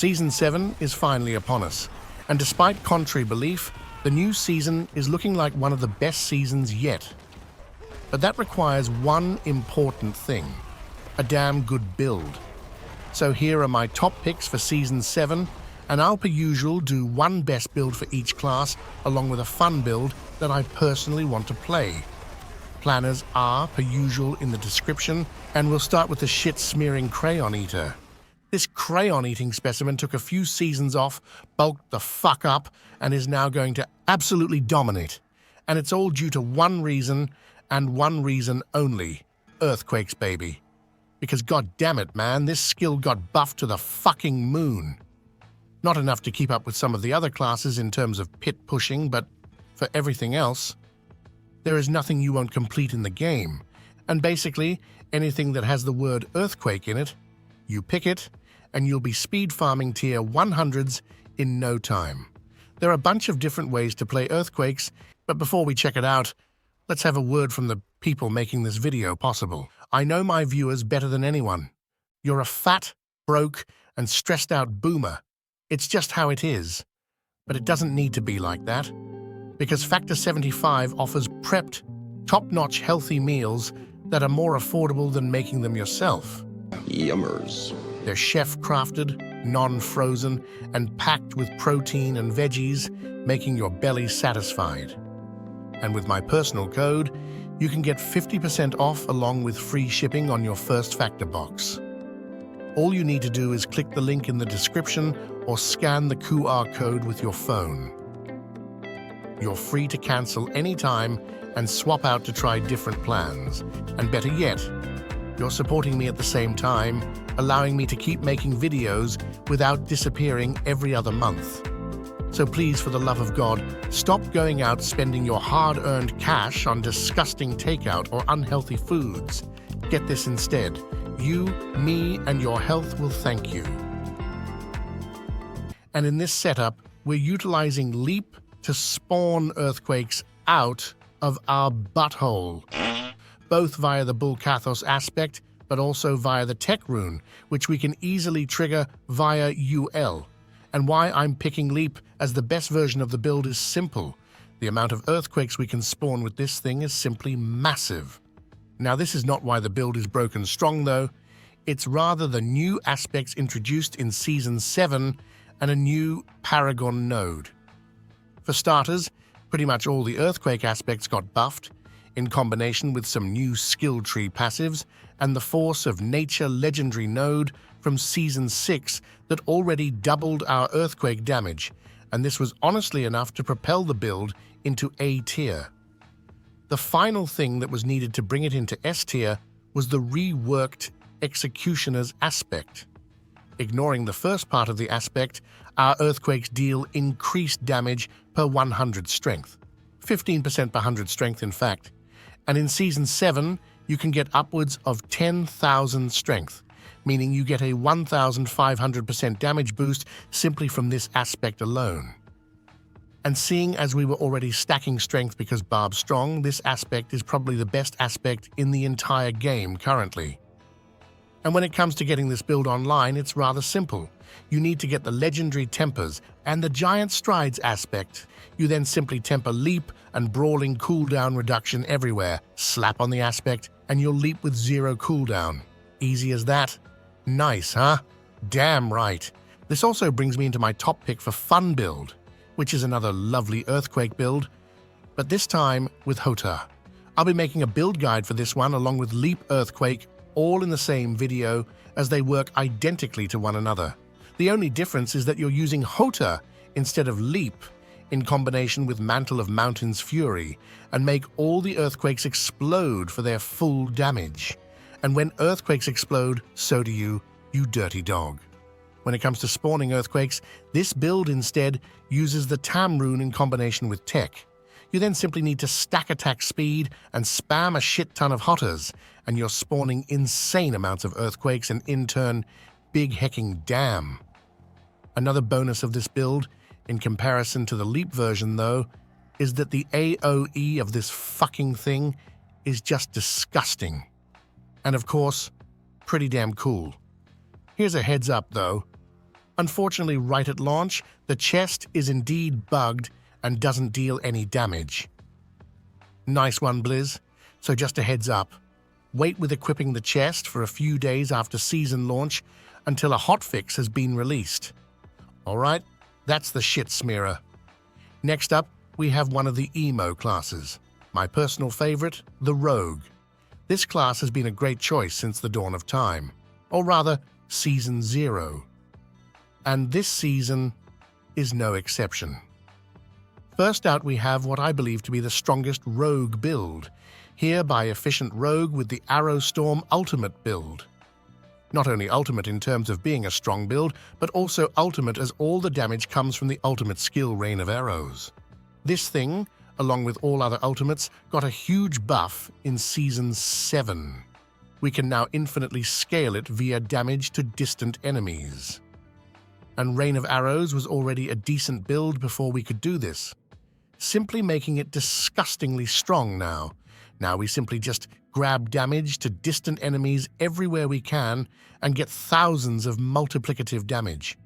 Season 7 is finally upon us, and despite contrary belief, the new season is looking like one of the best seasons yet. But that requires one important thing: a damn good build. So here are my top picks for Season 7, and I'll per usual do one best build for each class along with a fun build that I personally want to play. Planners are, per usual, in the description, and we'll start with the shit-smearing Crayon Eater. This Crayon-eating specimen took a few seasons off, bulked the fuck up, and is now going to absolutely dominate. And it's all due to one reason, and one reason only: earthquakes, baby. Because goddammit, man, this skill got buffed to the fucking moon. Not enough to keep up with some of the other classes in terms of pit pushing, but for everything else, there is nothing you won't complete in the game. And basically, anything that has the word earthquake in it, you pick it, and you'll be speed farming tier 100s in no time. There are a bunch of different ways to play earthquakes, but before we check it out, let's have a word from the people making this video possible. I know my viewers better than anyone. You're a fat, broke, and stressed out boomer. It's just how it is. But it doesn't need to be like that, because Factor 75 offers prepped, top-notch healthy meals that are more affordable than making them yourself. Yummers. They're chef-crafted, non-frozen, and packed with protein and veggies, making your belly satisfied. And with my personal code, you can get 50% off along with free shipping on your first Factor box. All you need to do is click the link in the description or scan the QR code with your phone. You're free to cancel anytime and swap out to try different plans. And better yet, you're supporting me at the same time, allowing me to keep making videos without disappearing every other month. So please, for the love of God, stop going out spending your hard-earned cash on disgusting takeout or unhealthy foods. Get this instead. You, me, and your health will thank you. And in this setup, we're utilizing Leap to spawn earthquakes out of our butthole, both via the Bull Kathos aspect, but also via the Tech Rune, which we can easily trigger via UL. And why I'm picking Leap as the best version of the build is simple. The amount of earthquakes we can spawn with this thing is simply massive. Now, this is not why the build is broken strong, though. It's rather the new aspects introduced in Season 7 and a new Paragon node. For starters, pretty much all the earthquake aspects got buffed, in combination with some new skill tree passives and the Force of Nature legendary node from Season 6 that already doubled our earthquake damage, and this was honestly enough to propel the build into A tier. The final thing that was needed to bring it into S tier was the reworked Executioner's aspect. Ignoring the first part of the aspect, our earthquakes deal increased damage per 100 strength. 15% per 100 strength, in fact. And in Season 7, you can get upwards of 10,000 strength, meaning you get a 1,500% damage boost simply from this aspect alone. And seeing as we were already stacking strength because Barb's strong, this aspect is probably the best aspect in the entire game currently. And when it comes to getting this build online, it's rather simple. You need to get the legendary tempers and the giant strides aspect. You then simply temper leap and brawling cooldown reduction everywhere. Slap on the aspect and you'll leap with 0 cooldown. Easy as that. Nice, huh? Damn right. This also brings me into my top pick for fun build, which is another lovely earthquake build, but this time with Hota. I'll be making a build guide for this one along with Leap Earthquake, all in the same video, as they work identically to one another. The only difference is that you're using Hota instead of Leap in combination with Mantle of Mountain's Fury and make all the earthquakes explode for their full damage. And when earthquakes explode, so do you, you dirty dog. When it comes to spawning earthquakes, this build instead uses the Tam rune in combination with Tech. You then simply need to stack attack speed and spam a shit ton of Hotas, and you're spawning insane amounts of earthquakes and in turn, big hecking damn. Another bonus of this build, in comparison to the Leap version though, is that the AoE of this fucking thing is just disgusting. And of course, pretty damn cool. Here's a heads up though, Unfortunately, right at launch, the chest is indeed bugged and doesn't deal any damage. Nice one, Blizz. So just a heads up. Wait with equipping the chest for a few days after season launch until a hotfix has been released. Alright, that's the shit smearer. Next up, we have one of the emo classes. My personal favorite, the Rogue. This class has been a great choice since the dawn of time, or rather, Season 0. And this season is no exception. First out, we have what I believe to be the strongest Rogue build, here by Efficient Rogue with the Arrow Storm Ultimate build. Not only ultimate in terms of being a strong build, but also ultimate as all the damage comes from the ultimate skill Rain of Arrows. This thing, along with all other ultimates, got a huge buff in Season 7. We can now infinitely scale it via damage to distant enemies. And Rain of Arrows was already a decent build before we could do this, simply making it disgustingly strong now. Now we simply just grab damage to distant enemies everywhere we can and get thousands of multiplicative damage.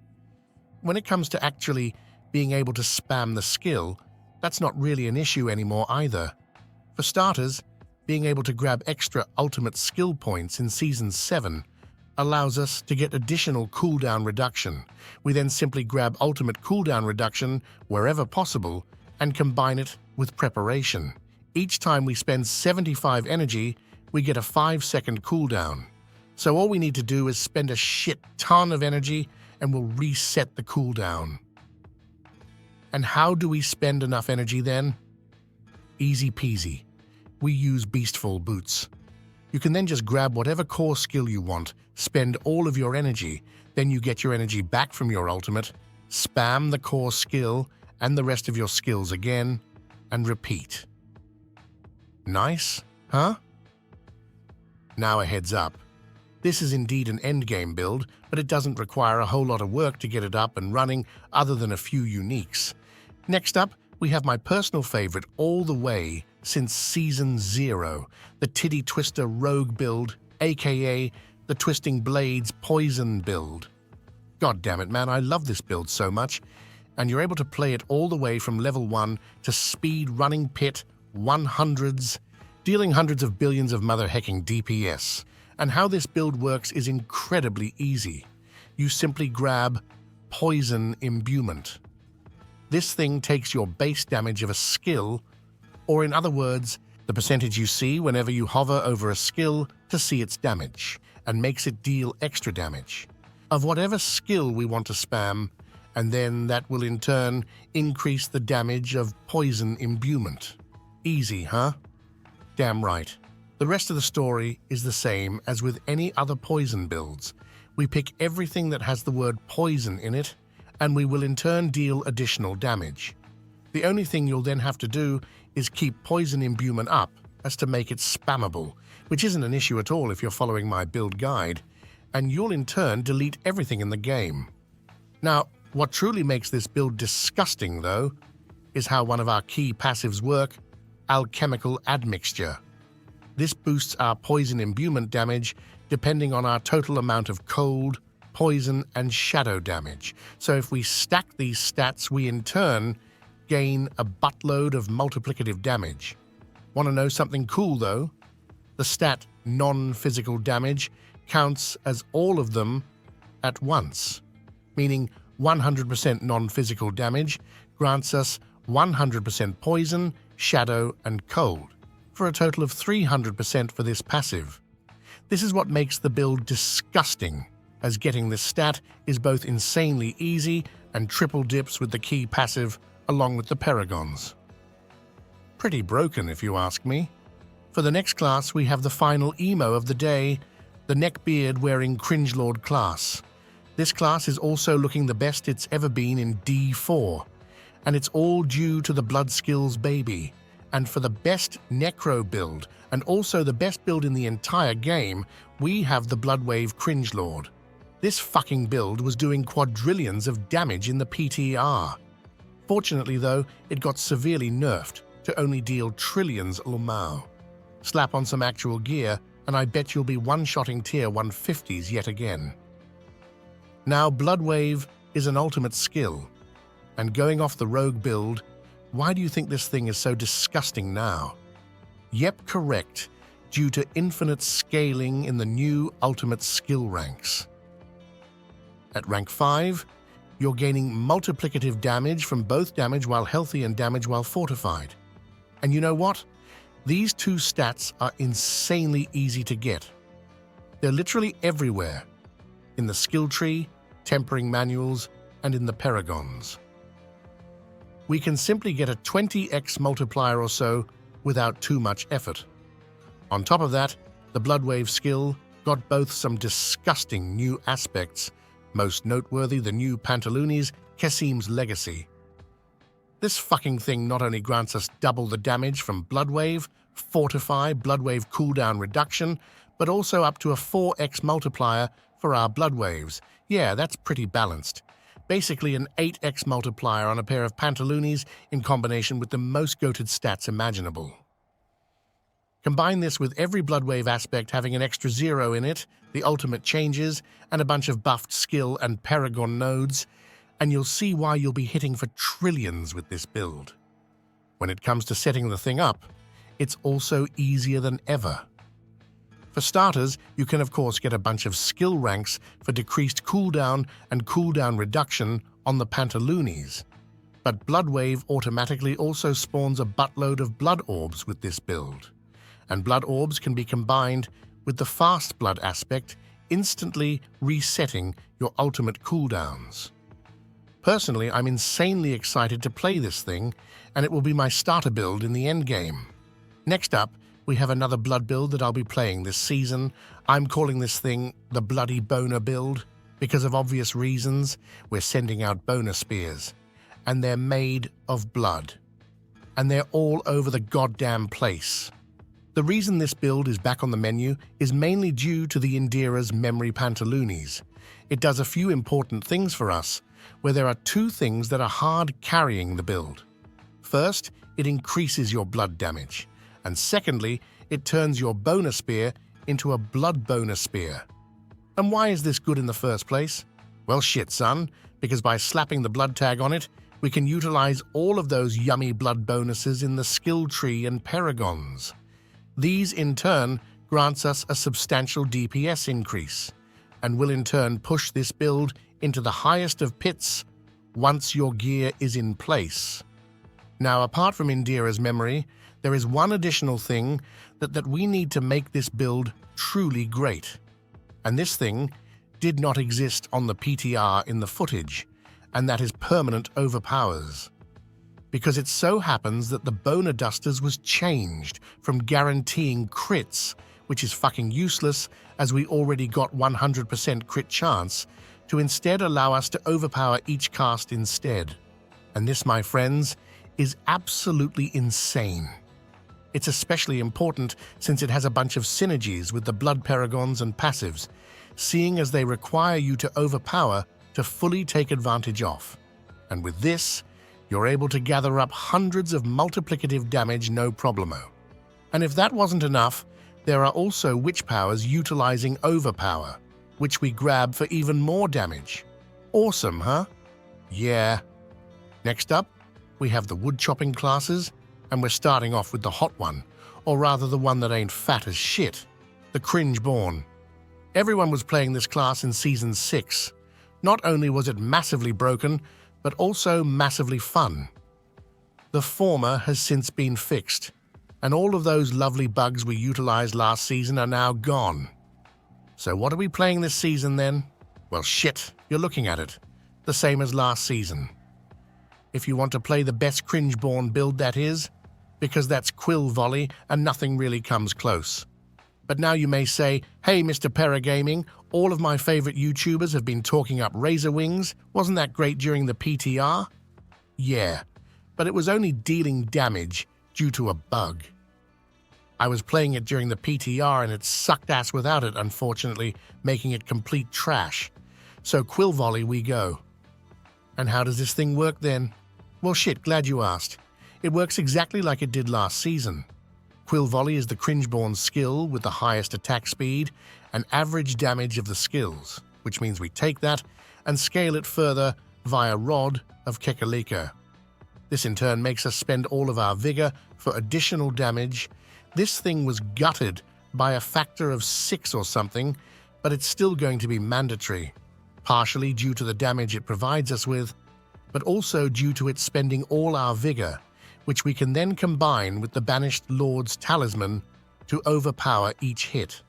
When it comes to actually being able to spam the skill, that's not really an issue anymore either. For starters, being able to grab extra ultimate skill points in Season 7 allows us to get additional cooldown reduction. We then simply grab ultimate cooldown reduction wherever possible and combine it with preparation. Each time we spend 75 energy, we get a 5-second cooldown. So all we need to do is spend a shit ton of energy and we'll reset the cooldown. And how do we spend enough energy then? Easy peasy. We use Beastfall Boots. You can then just grab whatever core skill you want, spend all of your energy, then you get your energy back from your ultimate, spam the core skill and the rest of your skills again, and repeat. Nice, huh? Now a heads up. This is indeed an endgame build, but it doesn't require a whole lot of work to get it up and running other than a few uniques. Next up, we have my personal favorite all the way since Season 0, the Titty Twister Rogue build, aka the Twisting Blades Poison build. God damn it, man, I love this build so much, and you're able to play it all the way from level 1 to speed running pit 100s, dealing hundreds of billions of mother-hecking DPS. And how this build works is incredibly easy. You simply grab Poison Imbuement. This thing takes your base damage of a skill, or in other words, the percentage you see whenever you hover over a skill to see its damage, and makes it deal extra damage of whatever skill we want to spam, and then that will in turn increase the damage of Poison Imbuement. Easy, huh? Damn right. The rest of the story is the same as with any other poison builds. We pick everything that has the word poison in it, and we will in turn deal additional damage. The only thing you'll then have to do is keep Poison Imbuement up as to make it spammable, which isn't an issue at all if you're following my build guide, and you'll in turn delete everything in the game. Now, what truly makes this build disgusting, though, is how one of our key passives work, Alchemical Admixture. This boosts our Poison Imbuement damage depending on our total amount of cold, poison, and shadow damage. So if we stack these stats, we in turn gain a buttload of multiplicative damage. Want to know something cool, though? The stat non-physical damage counts as all of them at once, meaning 100% non-physical damage grants us 100% poison, shadow, and cold, for a total of 300% for this passive. This is what makes the build disgusting, as getting this stat is both insanely easy and triple dips with the key passive along with the paragons. Pretty broken if you ask me. For the next class we have the final emo of the day, the neckbeard-wearing Cringelord class. This class is also looking the best it's ever been in D4, and it's all due to the Blood Skills baby. And for the best Necro build, and also the best build in the entire game, we have the Bloodwave Cringelord. This fucking build was doing quadrillions of damage in the PTR. Fortunately though, it got severely nerfed to only deal trillions Lumao. Slap on some actual gear, and I bet you'll be one-shotting tier 150s yet again. Now Bloodwave is an ultimate skill. And going off the rogue build, why do you think this thing is so disgusting now? Yep, correct, due to infinite scaling in the new ultimate skill ranks. At rank 5, you're gaining multiplicative damage from both damage while healthy and damage while fortified. And you know what? These two stats are insanely easy to get. They're literally everywhere, in the skill tree, tempering manuals, and in the paragons. We can simply get a 20x multiplier or so without too much effort. On top of that, the Bloodwave skill got both some disgusting new aspects, most noteworthy the new Pantalooni's Kesim's Legacy. This fucking thing not only grants us double the damage from Bloodwave, Fortify, Bloodwave cooldown reduction, but also up to a 4x multiplier for our Bloodwaves. Yeah, that's pretty balanced. Basically an 8x multiplier on a pair of Pantalooni's in combination with the most goated stats imaginable. Combine this with every Bloodwave aspect having an extra 0 in it, the ultimate changes, and a bunch of buffed skill and paragon nodes, and you'll see why you'll be hitting for trillions with this build. When it comes to setting the thing up, it's also easier than ever. For starters, you can of course get a bunch of skill ranks for decreased cooldown and cooldown reduction on the Pantalooni's, but Bloodwave automatically also spawns a buttload of blood orbs with this build, and blood orbs can be combined with the fast blood aspect, instantly resetting your ultimate cooldowns. Personally, I'm insanely excited to play this thing, and it will be my starter build in the endgame. Next up, we have another blood build that I'll be playing this season. I'm calling this thing the Bloody Boner build, because of obvious reasons. We're sending out boner spears, and they're made of blood. And they're all over the goddamn place. The reason this build is back on the menu is mainly due to the Indira's Memory Pantalooni's. It does a few important things for us, where there are two things that are hard carrying the build. First, it increases your blood damage, and secondly, it turns your boner spear into a blood boner spear. And why is this good in the first place? Well shit, son, because by slapping the blood tag on it, we can utilize all of those yummy blood bonuses in the skill tree and paragons. These, in turn, grants us a substantial DPS increase, and will in turn push this build into the highest of pits once your gear is in place. Now, apart from Indira's memory, there is one additional thing that we need to make this build truly great. And this thing did not exist on the PTR in the footage, and that is permanent overpowers. Because it so happens that the Boner Dusters was changed from guaranteeing crits, which is fucking useless as we already got 100% crit chance, to instead allow us to overpower each cast instead. And this, my friends, is absolutely insane. It's especially important since it has a bunch of synergies with the blood paragons and passives, seeing as they require you to overpower to fully take advantage of. And with this, you're able to gather up hundreds of multiplicative damage no problemo. And if that wasn't enough, there are also witch powers utilizing overpower, which we grab for even more damage. Awesome, huh? Yeah. Next up, we have the wood chopping classes, and we're starting off with the hot one, or rather the one that ain't fat as shit, the Cringeborn. Everyone was playing this class in Season 6. Not only was it massively broken, but also massively fun. The former has since been fixed, and all of those lovely bugs we utilized last season are now gone. So what are we playing this season then? Well shit, you're looking at it. The same as last season. If you want to play the best Cringeborn build that is, because that's Quill Volley and nothing really comes close. But now you may say, hey Mr. Paragaming, all of my favorite YouTubers have been talking up Razor Wings. Wasn't that great during the PTR? Yeah, but it was only dealing damage due to a bug. I was playing it during the PTR and it sucked ass without it, unfortunately, making it complete trash. So Quill Volley we go. And how does this thing work then? Well shit, glad you asked. It works exactly like it did last season. Quill Volley is the Cringeborn skill with the highest attack speed and average damage of the skills, which means we take that and scale it further via Rod of Kekalika. This in turn makes us spend all of our vigor for additional damage. This thing was gutted by a factor of 6 or something, but it's still going to be mandatory, partially due to the damage it provides us with, but also due to it spending all our vigor, which we can then combine with the Banished Lord's Talisman to overpower each hit.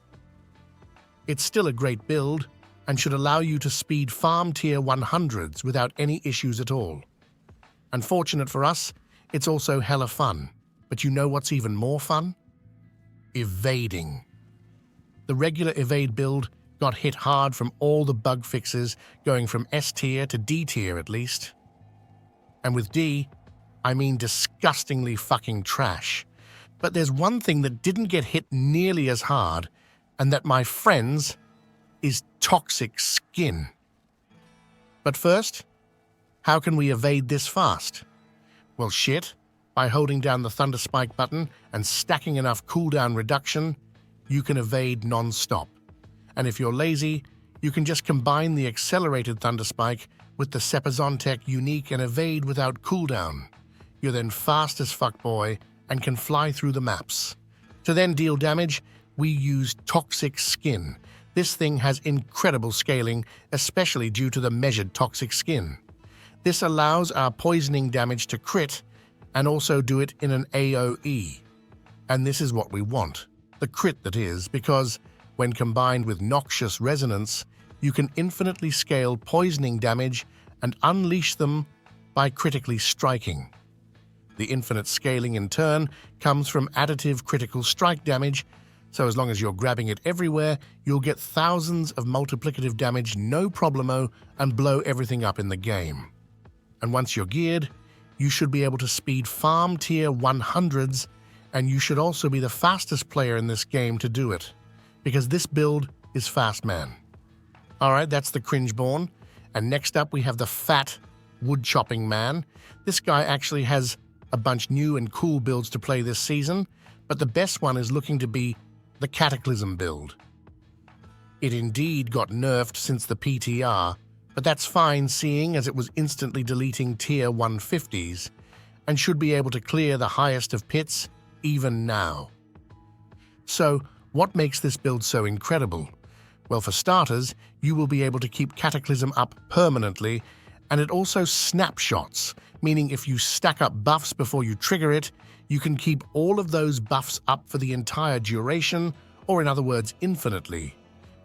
It's still a great build, and should allow you to speed farm tier 100s without any issues at all. Unfortunate for us, it's also hella fun, but you know what's even more fun? Evading. The regular evade build got hit hard from all the bug fixes, going from S tier to D tier at least. And with D, I mean disgustingly fucking trash. But there's one thing that didn't get hit nearly as hard, and that, my friends, is toxic skin. But first, how can we evade this fast? Well, shit, by holding down the Thunder Spike button and stacking enough cooldown reduction, you can evade non-stop. And if you're lazy, you can just combine the accelerated Thunder Spike with the Sepazontech unique and evade without cooldown. You're then fast as fuck, boy, and can fly through the maps. To then deal damage, we use Toxic Skin. This thing has incredible scaling, especially due to the measured toxic skin. This allows our poisoning damage to crit and also do it in an AoE. And this is what we want, the crit that is, because when combined with Noxious Resonance, you can infinitely scale poisoning damage and unleash them by critically striking. The infinite scaling in turn comes from additive critical strike damage, so as long as you're grabbing it everywhere, you'll get thousands of multiplicative damage no problemo and blow everything up in the game. And once you're geared, you should be able to speed farm tier 100s, and you should also be the fastest player in this game to do it, because this build is fast man. Alright, that's the Cringeborn, and next up we have the fat woodchopping man. This guy actually has a bunch new and cool builds to play this season, but the best one is looking to be the Cataclysm build. It indeed got nerfed since the PTR, but that's fine seeing as it was instantly deleting tier 150s and should be able to clear the highest of pits even now. So, what makes this build so incredible? Well, for starters, you will be able to keep Cataclysm up permanently, and it also snapshots, meaning if you stack up buffs before you trigger it, you can keep all of those buffs up for the entire duration, or in other words, infinitely.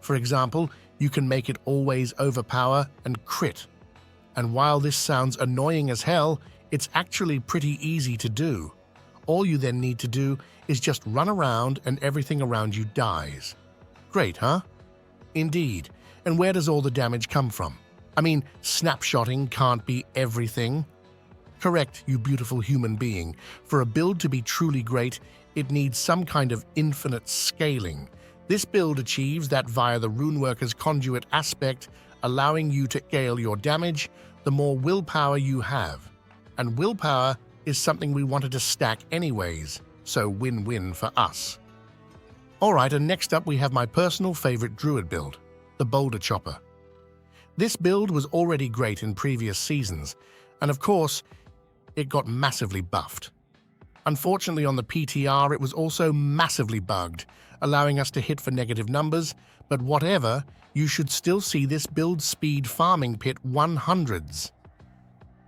For example, you can make it always overpower and crit. And while this sounds annoying as hell, it's actually pretty easy to do. All you then need to do is just run around and everything around you dies. Great, huh? Indeed. And where does all the damage come from? I mean, snapshotting can't be everything. Correct, you beautiful human being. For a build to be truly great, it needs some kind of infinite scaling. This build achieves that via the Runeworker's Conduit aspect, allowing you to scale your damage the more willpower you have. And willpower is something we wanted to stack anyways, so win-win for us. Alright, and next up we have my personal favorite Druid build, the Boulder Chopper. This build was already great in previous seasons, and of course, it got massively buffed. Unfortunately on the PTR it was also massively bugged, allowing us to hit for negative numbers, but whatever, you should still see this build speed farming pit 100s.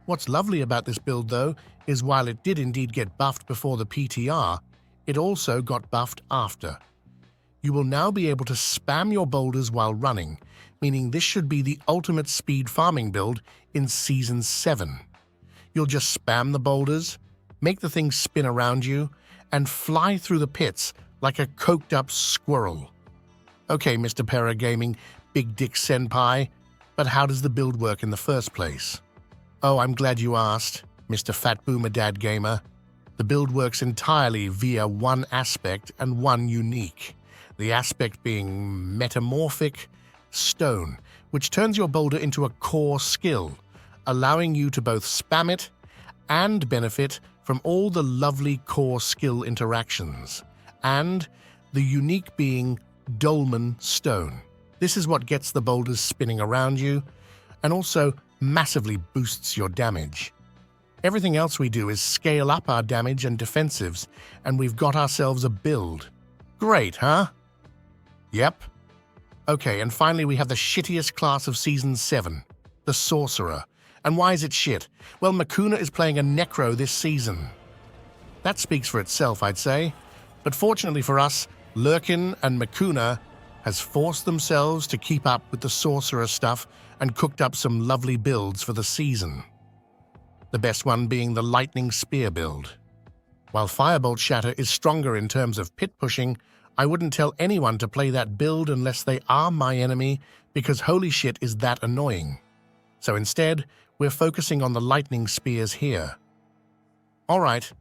What's lovely about this build though, is while it did indeed get buffed before the PTR, it also got buffed after. You will now be able to spam your boulders while running, meaning this should be the ultimate speed farming build in Season 7. You'll just spam the boulders, make the thing spin around you, and fly through the pits like a coked-up squirrel. Okay, Mr. Paragaming, Big Dick Senpai, but how does the build work in the first place? Oh, I'm glad you asked, Mr. Fat Boomer Dad Gamer. The build works entirely via one aspect and one unique. The aspect being Metamorphic Stone, which turns your boulder into a core skill, allowing you to both spam it and benefit from all the lovely core skill interactions, and the unique being Dolmen Stone. This is what gets the boulders spinning around you, and also massively boosts your damage. Everything else we do is scale up our damage and defensives, and we've got ourselves a build. Great, huh? Yep. Okay, and finally we have the shittiest class of Season 7, the Sorcerer. And why is it shit? Well, Makuna is playing a Necro this season. That speaks for itself, I'd say. But fortunately for us, Lurkin and Makuna has forced themselves to keep up with the Sorcerer stuff and cooked up some lovely builds for the season. The best one being the Lightning Spear build. While Firebolt Shatter is stronger in terms of pit pushing, I wouldn't tell anyone to play that build unless they are my enemy, because holy shit is that annoying. So instead, we're focusing on the Lightning Spears here. Alright,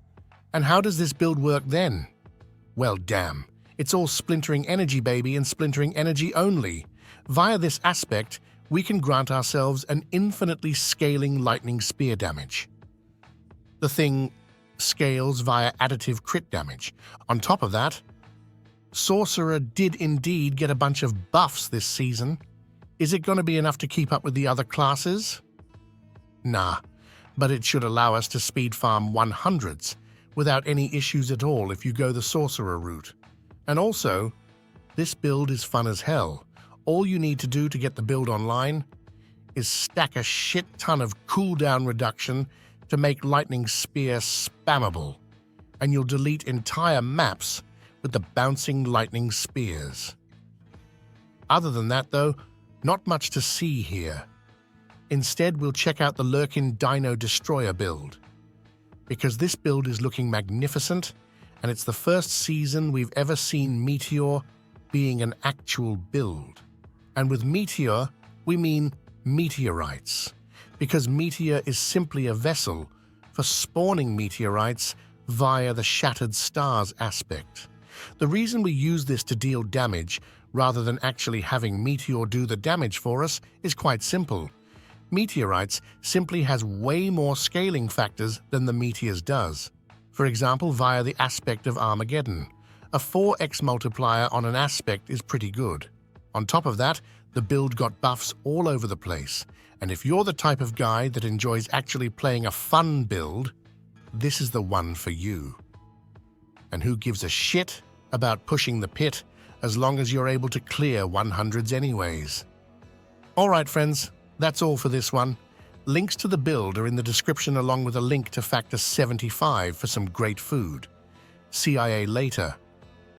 and how does this build work then? Well, damn. It's all splintering energy, baby, and splintering energy only. Via this aspect, we can grant ourselves an infinitely scaling lightning spear damage. The thing scales via additive crit damage. On top of that, Sorcerer did indeed get a bunch of buffs this season. Is it going to be enough to keep up with the other classes? Nah, but it should allow us to speed farm 100s without any issues at all if you go the Sorcerer route. And also, this build is fun as hell. All you need to do to get the build online is stack a shit ton of cooldown reduction to make Lightning Spear spammable, and you'll delete entire maps with the bouncing Lightning Spears. Other than that, though, not much to see here. Instead, we'll check out the Lurkin Dino Destroyer build, because this build is looking magnificent, and it's the first season we've ever seen Meteor being an actual build. And with Meteor, we mean meteorites, because Meteor is simply a vessel for spawning meteorites via the Shattered Stars aspect. The reason we use this to deal damage rather than actually having Meteor do the damage for us is quite simple. Meteorites simply has way more scaling factors than the Meteors does. For example, via the aspect of Armageddon. A 4x multiplier on an aspect is pretty good. On top of that, the build got buffs all over the place, and if you're the type of guy that enjoys actually playing a fun build, this is the one for you. And who gives a shit about pushing the pit as long as you're able to clear 100s anyways? Alright friends, that's all for this one. Links to the build are in the description along with a link to Factor 75 for some great food. CIA later.